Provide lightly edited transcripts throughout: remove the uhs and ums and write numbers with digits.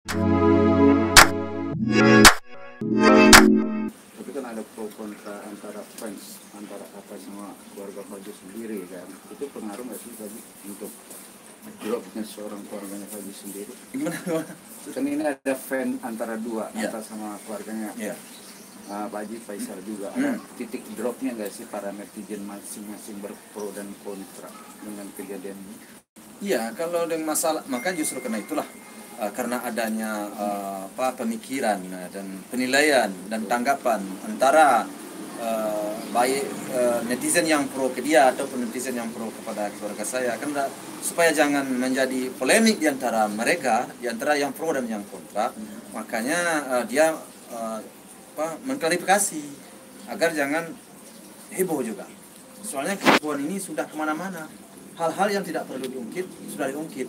Tapi kan ada pro kontra antara fans, antara apa sama keluarga Faji sendiri kan. Itu pengaruh nggak sih Faji untuk dropnya seorang keluarganya Faji sendiri? Gimana? Kan ini ada fan antara dua, Ya. antara sama keluarganya Ya. Pak Haji Faisal juga. Hmm. Ada titik dropnya nggak sih para netizen masing-masing berpro dan kontra dengan kejadian ini? Iya, kalau dengan masalah, maka justru karena itulah karena adanya pemikiran dan penilaian dan tanggapan antara baik netizen yang pro ke dia ataupun netizen yang pro kepada keluarga saya, kan supaya jangan menjadi polemik di antara mereka, di antara yang pro dan yang kontra, makanya dia mengklarifikasi agar jangan heboh juga. Soalnya kehebohan ini sudah kemana-mana. Hal-hal yang tidak perlu diungkit sudah diungkit.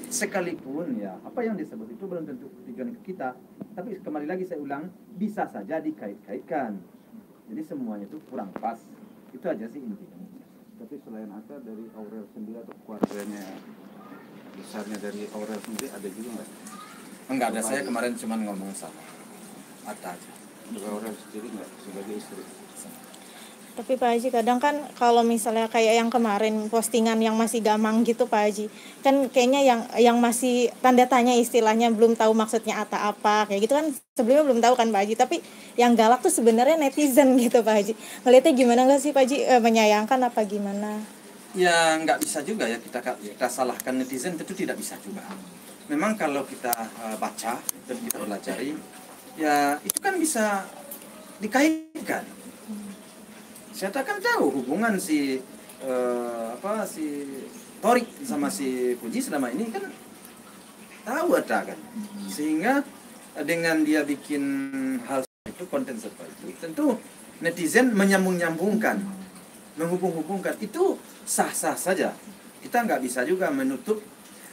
Sekalipun ya apa yang disebut itu belum tentu tujuan ke kita. Tapi kembali lagi saya ulang, bisa saja dikait-kaitkan. Jadi semuanya itu kurang pas. Itu aja sih intinya. Tapi selain Atta dari Aurel sendiri atau keluarganya besarnya dari Aurel sendiri ada juga nggak? Enggak ada, saya kemarin cuma ngomong sama Atta aja. Untuk Aurel sendiri nggak sebagai istri? Tapi Pak Haji kadang kan kalau misalnya kayak yang kemarin postingan yang masih gamang gitu Pak Haji, kan kayaknya yang masih tanda tanya istilahnya, belum tahu maksudnya apa kayak gitu kan, sebelumnya belum tahu kan Pak Haji, tapi yang galak tuh sebenarnya netizen gitu Pak Haji. Ngeliatnya gimana nggak sih Pak Haji, menyayangkan apa gimana? Ya nggak bisa juga ya kita salahkan netizen, itu tidak bisa juga. Memang kalau kita baca dan kita pelajari, ya itu kan bisa dikaitkan. Saya kan tahu hubungan si Torik sama si Puji selama ini kan tahu ada kan, sehingga dengan dia bikin hal itu, konten seperti itu, tentu netizen menyambung-nyambungkan, menghubung-hubungkan, itu sah-sah saja. Kita nggak bisa juga menutup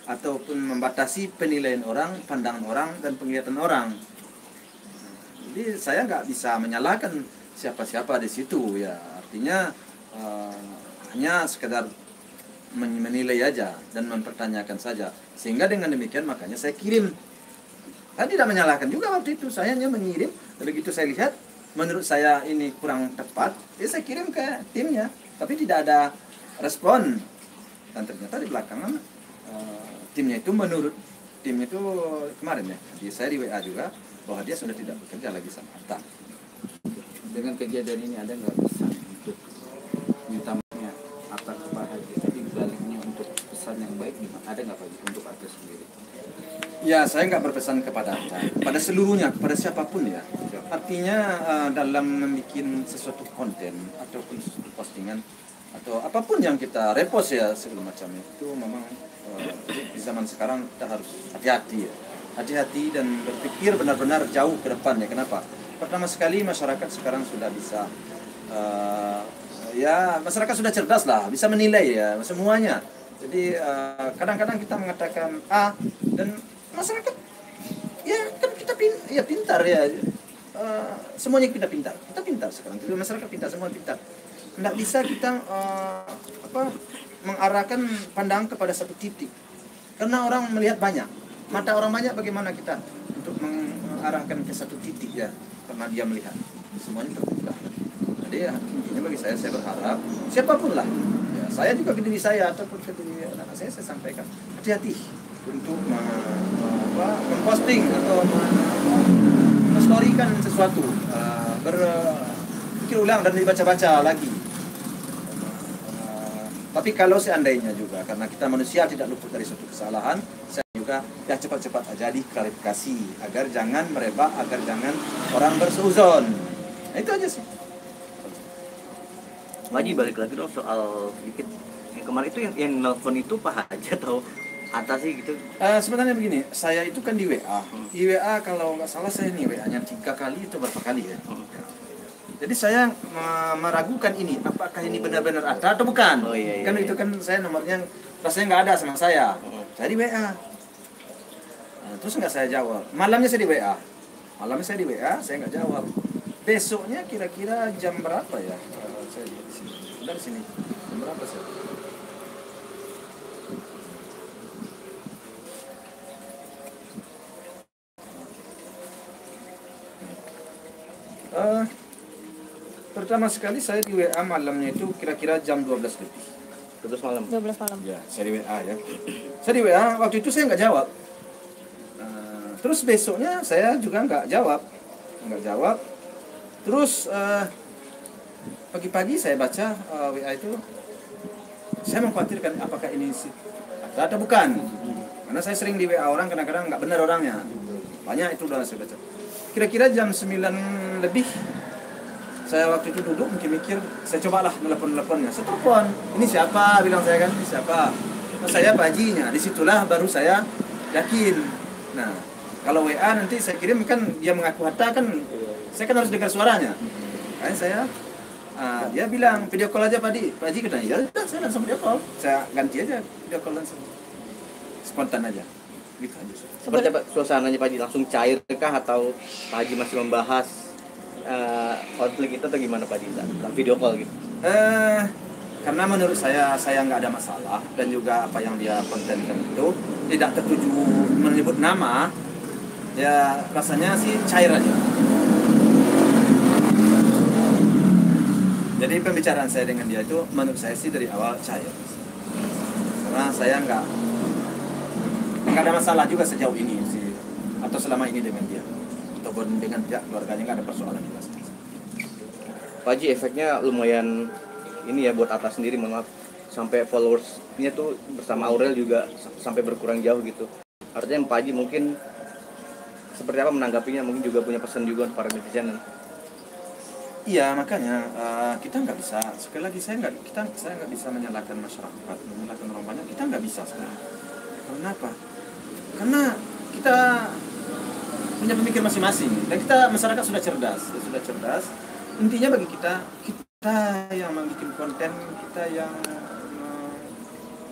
ataupun membatasi penilaian orang, pandangan orang, dan penglihatan orang. Jadi saya nggak bisa menyalahkan siapa-siapa di situ ya, artinya hanya sekedar menilai aja dan mempertanyakan saja, sehingga dengan demikian makanya saya kirim. Saya tidak menyalahkan juga waktu itu, saya hanya mengirim. Begitu saya lihat menurut saya ini kurang tepat, ya saya kirim ke timnya, tapi tidak ada respon. Dan ternyata di belakangan timnya itu, menurut timnya itu kemarin ya, saya di WA juga bahwa dia sudah tidak bekerja lagi sama Atta. Dengan kejadian ini ada nggak pesan untuk minta maafnya Atta ke Pak Haji, tapi baliknya untuk pesan yang baik gimana? Ada nggak Pak Haji untuk Atta sendiri? Ya, saya nggak berpesan kepada Atta, pada seluruhnya, kepada siapapun ya. Artinya dalam membuat sesuatu konten ataupun sesuatu postingan atau apapun yang kita repost ya segala macam itu, memang di zaman sekarang kita harus hati-hati ya. Hati-hati dan berpikir benar-benar jauh ke depannya. Kenapa? Pertama sekali masyarakat sekarang sudah bisa masyarakat sudah cerdas lah, bisa menilai ya semuanya. Jadi kadang-kadang kita mengatakan A dan masyarakat ya kan kita pintar ya, semuanya kita pintar sekarang. Jadi masyarakat pintar, semua pintar. Nggak bisa kita mengarahkan pandangan kepada satu titik, karena orang melihat banyak, mata orang banyak, bagaimana kita untuk mengarahkan ke satu titik ya, karena dia melihat semuanya terbuka. Jadi ya, intinya bagi saya berharap siapapun lah ya, saya juga ke diri saya ataupun ke diri anak saya sampaikan hati-hati untuk memposting atau men-storykan sesuatu, berpikir ulang dan dibaca-baca lagi. Tapi kalau seandainya juga, karena kita manusia tidak luput dari suatu kesalahan, saya juga ya cepat-cepat aja diklarifikasi agar jangan merebak, agar jangan orang berseuzon. Nah, itu aja sih. Haji, balik lagi dong soal sedikit yang kemarin itu, yang nelfon itu Pak Haji atau Atta sih gitu? Sebenarnya begini, saya itu kan di WA. Di WA kalau nggak salah saya nih WA-nya 3 kali itu berapa kali ya. Jadi saya meragukan ini, apakah ini benar-benar Atta atau bukan? Oh, iya, Kan itu kan saya nomornya rasanya nggak ada sama saya. Saya di WA. Terus nggak saya jawab. Malamnya saya di WA. Saya nggak jawab. Besoknya kira-kira jam berapa ya? Saya di sini. Dari sini. Jam berapa sih? Pertama sekali saya di WA malamnya itu kira-kira jam 12 lebih. 12 malam. 12 malam. Ya, saya di WA ya. Saya di WA, waktu itu saya nggak jawab. Terus besoknya saya juga nggak jawab. Terus pagi-pagi saya baca WA itu, saya mengkhawatirkan apakah ini ada atau bukan. Karena saya sering di WA orang, kadang-kadang nggak benar orangnya. Banyak itu udah saya baca. Kira-kira jam 9 lebih, saya waktu itu duduk mikir-mikir, saya cobalah nelpon-nelponnya. Saya telepon, ini siapa? Bilang saya kan, ini siapa? Nah, saya Pak Hajinya, disitulah baru saya yakin. Nah, kalau WA nanti saya kirim kan dia mengaku harta kan, saya kan harus dengar suaranya. Makanya saya, dia bilang video call aja Pak Haji katanya, ya udah saya langsung video call. Saya ganti aja video call langsung. Spontan aja. Gitu aja. Seperti apa suasananya Pak Haji, langsung cair kah atau Pak Haji masih membahas konflik itu atau gimana Pak Haji dalam video call gitu? Karena menurut saya nggak ada masalah dan juga apa yang dia kontenkan itu tidak tertuju menyebut nama, ya rasanya sih cair aja. Jadi pembicaraan saya dengan dia itu menurut saya sih dari awal cair. Karena saya nggak ada masalah juga sejauh ini sih, atau selama ini dengan dia ataupun dengan pihak keluarganya nggak ada persoalan juga. Pak Haji, efeknya lumayan ini ya buat atas sendiri, maaf, sampai followersnya tuh bersama Aurel juga sampai berkurang jauh gitu. Artinya Pak Haji mungkin seperti apa menanggapinya, mungkin juga punya pesan juga untuk para netizen. Iya, makanya kita nggak bisa, sekali lagi saya nggak bisa menyalahkan masyarakat, menyalahkan orang banyak, kita nggak bisa sekarang. Karena apa? Karena kita punya pemikir masing-masing dan kita masyarakat sudah cerdas. Intinya bagi kita yang membuat konten, kita yang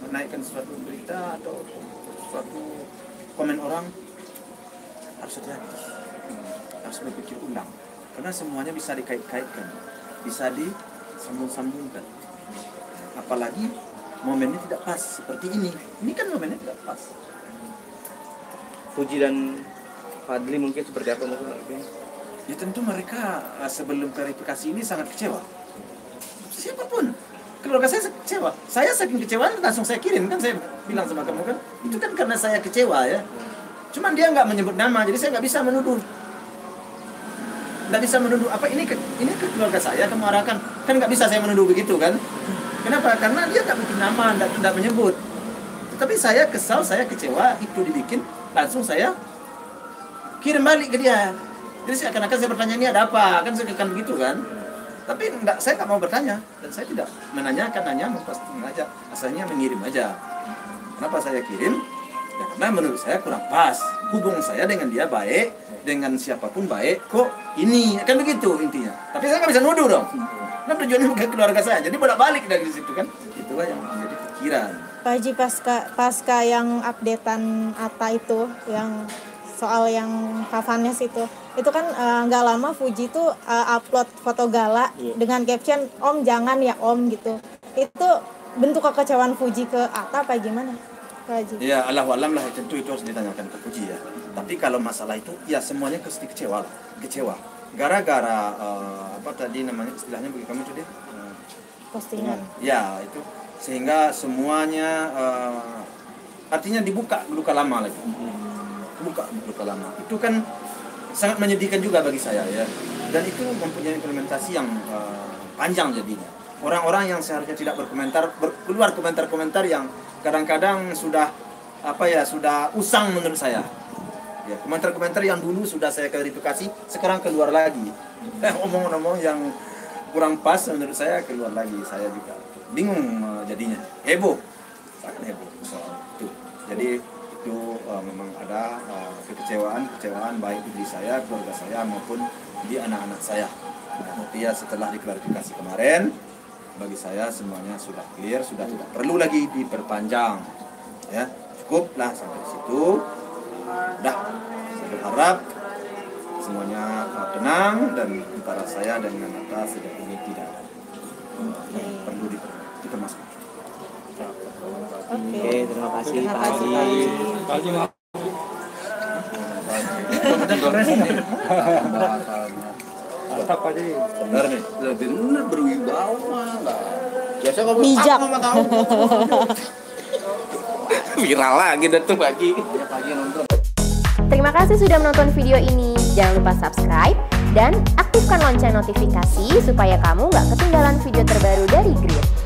menaikkan suatu berita atau suatu komen orang harus hati-hati, harus berpikir ulang. Karena semuanya bisa dikait-kaitkan, bisa disambung-sambungkan. Apalagi momennya tidak pas seperti ini. Ini kan momennya tidak pas. Fuji dan Fadli mungkin seperti apa mungkin? Ya tentu mereka sebelum klarifikasi ini sangat kecewa. Siapapun, keluarga saya kecewa. Saya saking kecewa langsung saya kirim, kan saya bilang sama kamu kan. Itu kan karena saya kecewa ya. Cuman dia nggak menyebut nama, jadi saya nggak bisa menuduh. Nggak bisa menuduh apa ini ke keluarga saya, kamu arahkan. Kan nggak bisa saya menuduh begitu kan. Kenapa? Karena dia nggak bikin nama, nggak menyebut. Tapi saya kesal, saya kecewa, itu dibikin, langsung saya kirim balik ke dia. Jadi seakan-akan saya bertanya, ini ada apa? Kan saya akan begitu kan. Tapi saya nggak mau bertanya. Dan saya tidak menanyakan, hanya memposting aja. Asalnya mengirim aja. Kenapa saya kirim? Ya, karena menurut saya kurang pas. Hubungan saya dengan dia baik, dengan siapapun baik. Kok ini? Kan begitu intinya. Tapi saya nggak bisa nuduh dong. Nah tujuannya bukan keluarga saya. Jadi bolak-balik dari situ kan. Itulah yang menjadi pikiran. Pak Haji, pasca yang updatean Atta itu, yang soal yang Kavanes itu kan nggak lama Fuji tuh upload foto Gala dengan caption Om jangan ya Om gitu. Itu bentuk kekecewaan Fuji ke Atta apa gimana Pak Haji? Ya Allahualam lah, tentu itu harus ditanyakan ke Fuji ya. Tapi kalau masalah itu ya semuanya pasti kecewa. Gara-gara apa tadi namanya istilahnya bagi kamu tadi? Postingan. Ya itu sehingga semuanya artinya dibuka luka lama lagi. Buka luka lama. Itu kan sangat menyedihkan juga bagi saya ya. Dan itu mempunyai implementasi yang panjang jadinya. Orang-orang yang seharusnya tidak berkomentar keluar komentar-komentar yang kadang-kadang sudah sudah usang menurut saya. Ya, komentar-komentar yang dulu sudah saya klarifikasi sekarang keluar lagi. Omong-omong yang kurang pas menurut saya keluar lagi. Saya juga bingung jadinya. Heboh. Sangat heboh soal itu. Jadi itu memang ada kekecewaan baik di saya, keluarga saya maupun di anak-anak saya. Tapi ya setelah diklarifikasi kemarin, bagi saya semuanya sudah clear, sudah tidak perlu lagi diperpanjang. Ya, cukuplah sampai situ. Dah, saya berharap semuanya tenang dan antara saya dan Nata sejak ini tidak perlu dipermasukkan. Oke, terima kasih Pak Haji. Pak Haji maaf. Mantap aja. Benar nih, lebih benar berwibawa nggak? Biasa kalau Bijak. Mama tahu. Viral lagi dah tuh pagi. Ya pagi nonton. Terima kasih sudah menonton video ini. Jangan lupa subscribe dan aktifkan lonceng notifikasi supaya kamu nggak ketinggalan video terbaru dari Grid.